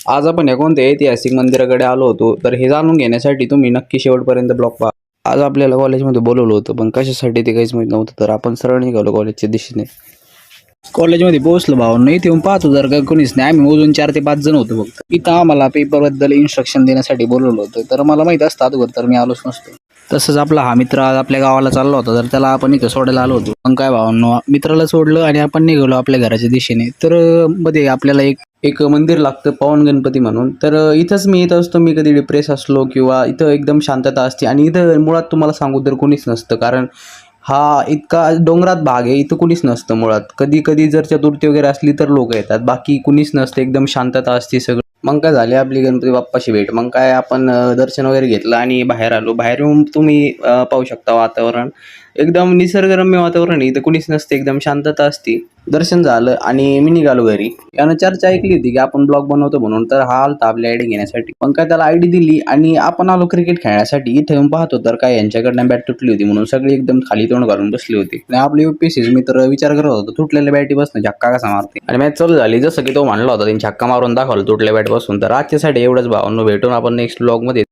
आज आपण या कोणत्या ऐतिहासिक मंदिराकडे आलो होतो, तर हे जाणून घेण्यासाठी तुम्ही नक्की शेवटपर्यंत ब्लॉग पहा. आज आपल्याला कॉलेजमध्ये बोलवलं होतं, पण कशासाठी ते काहीच माहीत नव्हतं. तर आपण सरळ निघालो कॉलेजच्या दिशेने. कॉलेजमध्ये पोहोचलो भावांनो. इथे येऊन पाहतो जर का कोणीच नाही. आम्ही मोजून 4 ते 5 जण होतो फक्त. इथं आम्हाला पेपरबद्दल इन्स्ट्रक्शन देण्यासाठी बोलवलं होतं. तर मला माहीत असतं अगोदर तर मी आलोच नसतो. तसंच आपला हा मित्र आज आपल्या गावाला चालला होता, तर त्याला आपण इथं सोडायला आलो होतो. मग काय भावांनो, मित्राला सोडलं आणि आपण निघालो आपल्या घराच्या दिशेने. तर मध्ये आपल्याला एक एक मंदिर लागतं पवन गणपती म्हणून. तर इथंच मी येत असतो. मी कधी डिप्रेस असलो किंवा इथं एकदम शांतता असते आणि इथं मुळात तुम्हाला सांगू तर कोणीच नसतं, कारण हा इतका डोंगरात भाग आहे. इथं कुणीच नसतं मुळात. कधी कधी जर चतुर्थी वगैरे असली तर लोक येतात, बाकी कुणीच नसतं. एकदम शांतता असते सगळं. मग काय झाली आपली गणपती बाप्पाशी भेट. मग काय आपण दर्शन वगैरे घेतलं आणि बाहेर आलो. बाहेर येऊन तुम्ही पाहू शकता वातावरण एकदम निसर्गरम्य वातावरण आहे. इथं कुणीच नसते, एकदम शांतता असते. दर्शन झालं आणि मी निघालो घरी. यानं चर्चा ऐकली होती की आपण ब्लॉग बनवतो म्हणून, तर हा आलता आपल्या आयडी घेण्यासाठी. मग काय त्याला आयडी दिली आणि आपण आलो क्रिकेट खेळण्यासाठी. इथे येऊन पाहतो तर काय यांच्याकडनं बॅट तुटली होती, म्हणून सगळी एकदम खाली तोंड घालून बसली होती. आणि आपले UPSC मित्र विचार करत होता तुटलेल्या बॅटी बसणं झक्का कसा मारते. आणि मॅच चालू झाली. जसं की तो म्हणला होता त्यांनी झक्का मारून दाखवलं तुटल्या बॅट बसून. तर आजच्यासाठी एवढंच भावांनो. भेटून आपण नेक्स्ट ब्लॉग मध्ये.